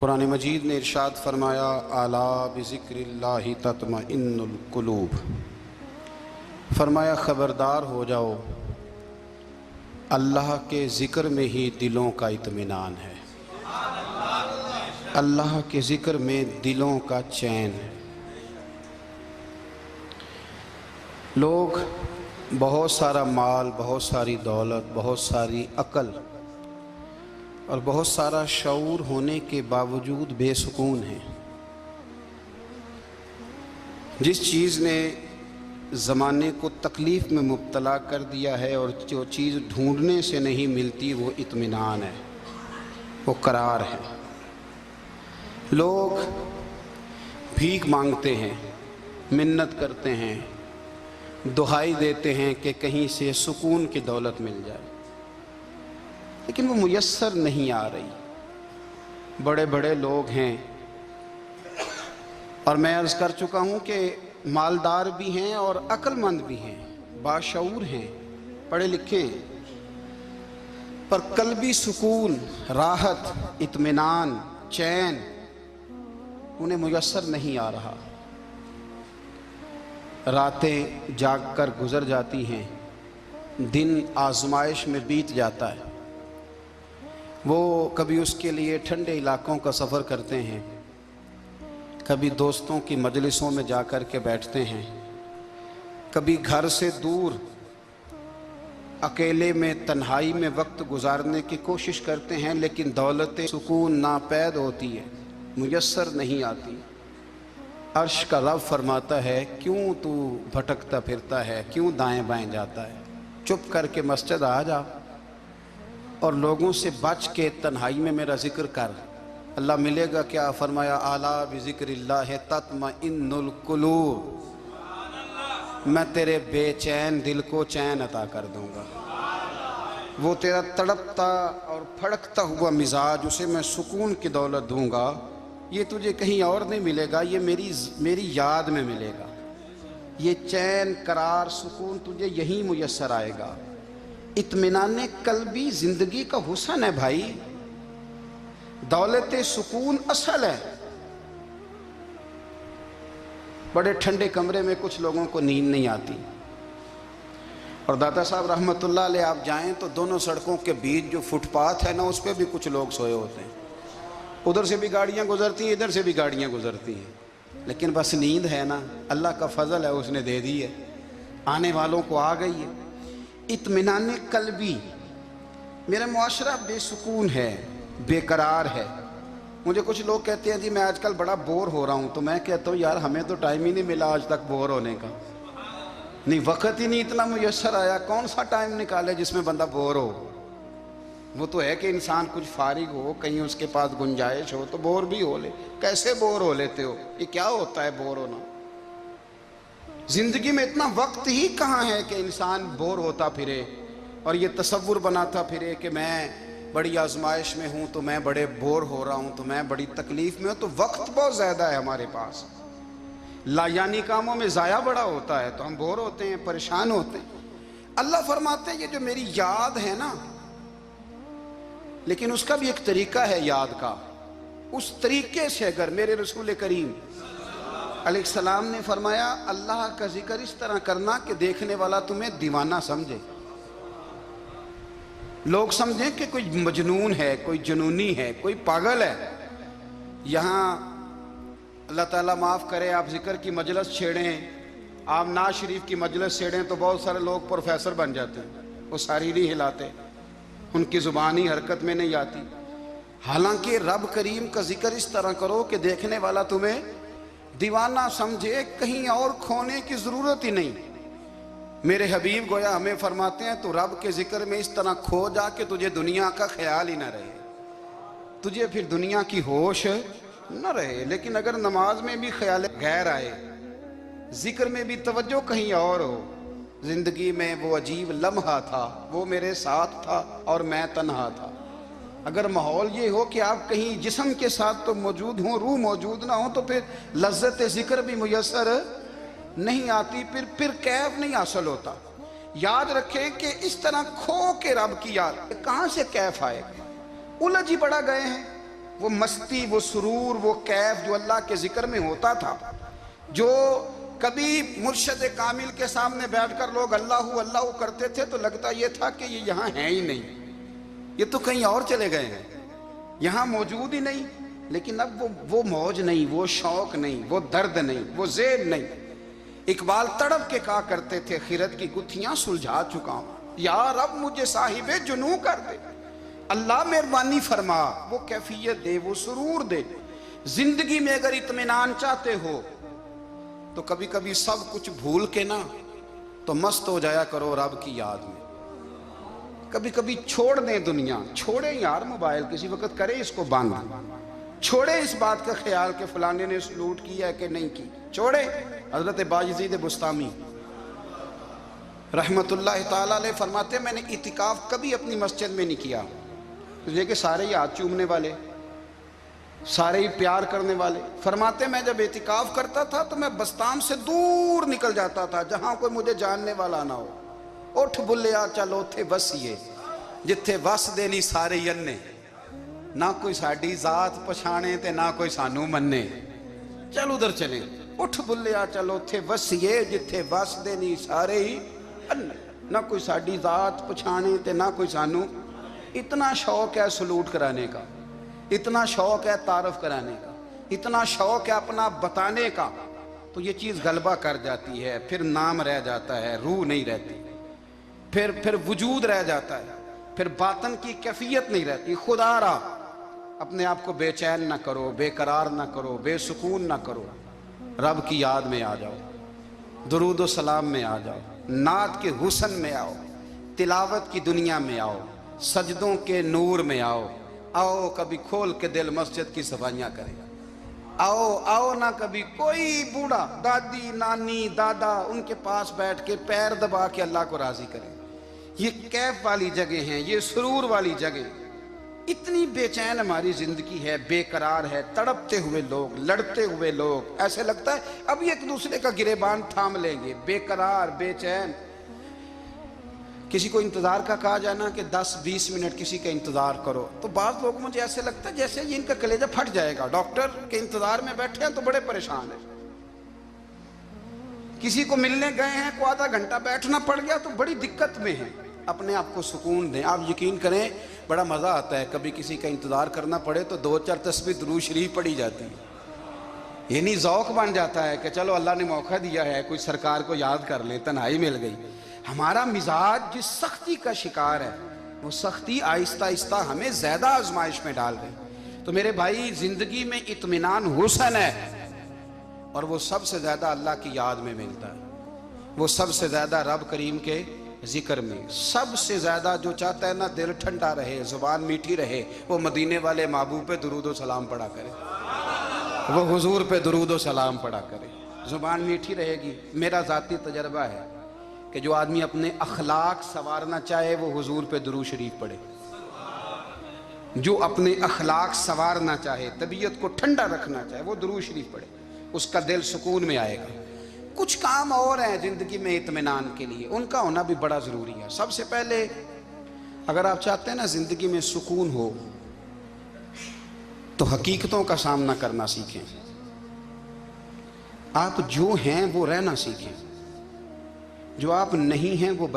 قرآن مجید نے ارشاد فرمایا الا بذکراللہ تطمئن القلوب، فرمایا خبردار ہو جاؤ، اللہ کے ذکر میں ہی دلوں کا اطمینان ہے، اللہ کے ذکر میں دلوں کا چین ہے۔ لوگ بہت سارا مال، بہت ساری دولت، بہت ساری عقل اور بہت سارا شعور ہونے کے باوجود بے سکون ہیں۔ جس چیز نے زمانے کو تکلیف میں مبتلا کر دیا ہے اور جو چیز ڈھونڈنے سے نہیں ملتی وہ اطمینان ہے، وہ قرار ہے۔ لوگ بھیک مانگتے ہیں، منت کرتے ہیں، دہائی دیتے ہیں کہ کہیں سے سکون کی دولت مل جائے، لیکن وہ میسر نہیں آ رہی۔ بڑے بڑے لوگ ہیں، اور میں عرض کر چکا ہوں کہ مالدار بھی ہیں اور عقل مند بھی ہیں، باشعور ہیں، پڑھے لکھے ہیں، پر قلبی سکون، راحت، اطمینان، چین انہیں میسر نہیں آ رہا۔ راتیں جاگ کر گزر جاتی ہیں، دن آزمائش میں بیت جاتا ہے۔ وہ کبھی اس کے لیے ٹھنڈے علاقوں کا سفر کرتے ہیں، کبھی دوستوں کی مجلسوں میں جا کر کے بیٹھتے ہیں، کبھی گھر سے دور اکیلے میں تنہائی میں وقت گزارنے کی کوشش کرتے ہیں، لیکن دولت سکون ناپید ہوتی ہے، میسر نہیں آتی۔ عرش کا رب فرماتا ہے کیوں تو بھٹکتا پھرتا ہے، کیوں دائیں بائیں جاتا ہے، چپ کر کے مسجد آ جا اور لوگوں سے بچ کے تنہائی میں میرا ذکر کر۔ اللہ ملے گا کیا؟ فرمایا اعلیٰ بذکر اللہ تطمئن القلوب، میں تیرے بے چین دل کو چین عطا کر دوں گا۔ وہ تیرا تڑپتا اور پھڑکتا ہوا مزاج، اسے میں سکون کی دولت دوں گا۔ یہ تجھے کہیں اور نہیں ملے گا، یہ میری یاد میں ملے گا۔ یہ چین، قرار، سکون تجھے یہیں میسر آئے گا۔ اطمینان قلبی زندگی کا حسن ہے بھائی، دولت سکون اصل ہے۔ بڑے ٹھنڈے کمرے میں کچھ لوگوں کو نیند نہیں آتی، اور دادا صاحب رحمۃ اللہ علیہ آپ جائیں تو دونوں سڑکوں کے بیچ جو فٹ پاتھ ہے نا، اس پہ بھی کچھ لوگ سوئے ہوتے ہیں۔ ادھر سے بھی گاڑیاں گزرتی ہیں، ادھر سے بھی گاڑیاں گزرتی ہیں، لیکن بس نیند ہے نا، اللہ کا فضل ہے، اس نے دے دی ہے، آنے والوں کو آ گئی ہے۔ اطمینان قلبی، میرا معاشرہ بے سکون ہے، بے قرار ہے۔ مجھے کچھ لوگ کہتے ہیں جی میں آج کل بڑا بور ہو رہا ہوں، تو میں کہتا ہوں یار ہمیں تو ٹائم ہی نہیں ملا آج تک بور ہونے کا، نہیں وقت ہی نہیں اتنا میسر آیا، کون سا ٹائم نکالے جس میں بندہ بور ہو؟ وہ تو ہے کہ انسان کچھ فارغ ہو، کہیں اس کے پاس گنجائش ہو تو بور بھی ہو لے۔ کیسے بور ہو لیتے ہو؟ یہ کیا ہوتا ہے بور ہونا؟ زندگی میں اتنا وقت ہی کہاں ہے کہ انسان بور ہوتا پھرے اور یہ تصور بناتا پھرے کہ میں بڑی آزمائش میں ہوں، تو میں بڑے بور ہو رہا ہوں، تو میں بڑی تکلیف میں ہوں۔ تو وقت بہت زیادہ ہے ہمارے پاس، لا یعنی کاموں میں ضائع بڑا ہوتا ہے، تو ہم بور ہوتے ہیں، پریشان ہوتے ہیں۔ اللہ فرماتے ہیں یہ جو میری یاد ہے نا، لیکن اس کا بھی ایک طریقہ ہے یاد کا، اس طریقے سے اگر میرے رسول کریم علیہ السلام نے فرمایا اللہ کا ذکر اس طرح کرنا کہ دیکھنے والا تمہیں دیوانہ سمجھے، لوگ سمجھیں کہ کوئی مجنون ہے، کوئی جنونی ہے، کوئی پاگل ہے۔ یہاں اللہ تعالیٰ معاف کرے، آپ ذکر کی مجلس چھیڑیں، آپ نعت شریف کی مجلس چھیڑیں تو بہت سارے لوگ پروفیسر بن جاتے ہیں، وہ ساری نہیں ہلاتے، ان کی زبان ہی حرکت میں نہیں آتی۔ حالانکہ رب کریم کا ذکر اس طرح کرو کہ دیکھنے والا تمہیں دیوانہ سمجھے، کہیں اور کھونے کی ضرورت ہی نہیں۔ میرے حبیب گویا ہمیں فرماتے ہیں تو رب کے ذکر میں اس طرح کھو جا کہ تجھے دنیا کا خیال ہی نہ رہے، تجھے پھر دنیا کی ہوش نہ رہے۔ لیکن اگر نماز میں بھی خیال غیر آئے، ذکر میں بھی توجہ کہیں اور ہو، زندگی میں وہ عجیب لمحہ تھا، وہ میرے ساتھ تھا اور میں تنہا تھا۔ اگر ماحول یہ ہو کہ آپ کہیں جسم کے ساتھ تو موجود ہوں، روح موجود نہ ہو، تو پھر لذت ذکر بھی میسر نہیں آتی، پھر کیف نہیں حاصل ہوتا۔ یاد رکھیں کہ اس طرح کھو کے رب کی یاد کہاں سے کیف آئے گا؟ الجھ ہی بڑا گئے ہیں، وہ مستی، وہ سرور، وہ کیف جو اللہ کے ذکر میں ہوتا تھا، جو کبھی مرشد کامل کے سامنے بیٹھ کر لوگ اللہ اللہ کرتے تھے تو لگتا یہ تھا کہ یہ یہاں ہیں ہی نہیں، یہ تو کہیں اور چلے گئے ہیں، یہاں موجود ہی نہیں۔ لیکن اب وہ موج نہیں، وہ شوق نہیں، وہ درد نہیں، وہ زیب نہیں۔ اقبال تڑپ کے کہا کرتے تھے خیرت کی گتھیاں سلجھا چکا ہوں، یا رب مجھے صاحب جنوں کر دے، اللہ مہربانی فرما، وہ کیفیت دے، وہ سرور دے۔ زندگی میں اگر اطمینان چاہتے ہو تو کبھی کبھی سب کچھ بھول کے نا تو مست ہو جایا کرو رب کی یاد میں۔ کبھی کبھی چھوڑ دیں دنیا، چھوڑیں یار موبائل، کسی وقت کرے اس کو بند، چھوڑے اس بات کا خیال کہ فلانے نے سلوٹ کیا ہے کہ نہیں کی، چھوڑے۔ حضرت باجزید بستامی رحمت اللہ تعالیٰ علیہ فرماتے ہیں میں نے اعتکاف کبھی اپنی مسجد میں نہیں کیا، یہ کہ سارے ہی ہاتھ چومنے والے، سارے ہی پیار کرنے والے۔ فرماتے میں جب اعتکاف کرتا تھا تو میں بستام سے دور نکل جاتا تھا جہاں کوئی مجھے جاننے والا نہ ہو۔ اٹھ بلیا چلو تھے وسیے جتھے وس دینی سارے یننے، نہ کوئی ساڈی ذات پچھانے تے نہ کوئی سانو مننے، چل ادھر چلیں۔ اٹھ بلیا چلو تھے وسیے جتھے وس دینی سارے ہی اننے، نہ کوئی ساڈی ذات پچھانے تے نہ کوئی سانو۔ اتنا شوق ہے سلوٹ کرانے کا، اتنا شوق ہے تعارف کرانے کا، اتنا شوق ہے اپنا بتانے کا، تو یہ چیز غلبہ کر جاتی ہے، پھر نام رہ جاتا ہے، روح نہیں رہتی، پھر وجود رہ جاتا ہے، پھر باطن کی کیفیت نہیں رہتی۔ خدا را اپنے آپ کو بے چین نہ کرو، بے قرار نہ کرو، بے سکون نہ کرو، رب کی یاد میں آ جاؤ، درود و سلام میں آ جاؤ، نعت کے حسن میں آؤ، تلاوت کی دنیا میں آؤ، سجدوں کے نور میں آؤ، آؤ کبھی کھول کے دل مسجد کی صفائیاں کریں، آؤ نہ کبھی کوئی بوڑھا دادی نانی دادا ان کے پاس بیٹھ کے پیر دبا کے اللہ کو راضی کریں۔ یہ کیف والی جگہ ہیں، یہ سرور والی جگہ۔ اتنی بے چین ہماری زندگی ہے، بے قرار ہے، تڑپتے ہوئے لوگ، لڑتے ہوئے لوگ، ایسے لگتا ہے اب یہ ایک دوسرے کا گریبان تھام لیں گے، بے قرار بے چین۔ کسی کو انتظار کا کہا جائے نا کہ 10-20 منٹ کسی کا انتظار کرو تو بعض لوگ مجھے ایسے لگتا ہے جیسے یہ ان کا کلیجہ پھٹ جائے گا، ڈاکٹر کے انتظار میں بیٹھے ہیں تو بڑے پریشان ہیں۔ کسی کو ملنے گئے ہیں کو آدھا گھنٹہ بیٹھنا پڑ گیا تو بڑی دقت میں ہیں۔ اپنے آپ کو سکون دیں۔ آپ یقین کریں بڑا مزہ آتا ہے کبھی کسی کا انتظار کرنا پڑے تو 2-4 تسبیح درود شریف پڑھی جاتی ہے، یعنی ذوق بن جاتا ہے کہ چلو اللہ نے موقع دیا ہے کوئی سرکار کو یاد کر لیں، تنہائی مل گئی۔ ہمارا مزاج جس سختی کا شکار ہے وہ سختی آہستہ آہستہ ہمیں زیادہ آزمائش میں ڈال گئی۔ تو میرے بھائی زندگی میں اطمینان حسن ہے، اور وہ سب سے زیادہ اللہ کی یاد میں ملتا ہے، وہ سب سے زیادہ رب کریم کے ذکر میں، سب سے زیادہ جو چاہتا ہے نا دل ٹھنڈا رہے، زبان میٹھی رہے، وہ مدینے والے محبوب پہ درود و سلام پڑھا کرے، وہ حضور پہ درود و سلام پڑھا کرے، زبان میٹھی رہے گی۔ میرا ذاتی تجربہ ہے کہ جو آدمی اپنے اخلاق سنوارنا چاہے وہ حضور پہ درود شریف پڑھے، جو اپنے اخلاق سنوارنا چاہے، طبیعت کو ٹھنڈا رکھنا چاہے وہ درود شریف پڑھے، اس کا دل سکون میں آئے گا۔ کچھ کام اور ہیں زندگی میں اطمینان کے لیے، ان کا ہونا بھی بڑا ضروری ہے۔ سب سے پہلے اگر آپ چاہتے ہیں نا زندگی میں سکون ہو تو حقیقتوں کا سامنا کرنا سیکھیں، آپ جو ہیں وہ رہنا سیکھیں، جو آپ نہیں ہیں وہ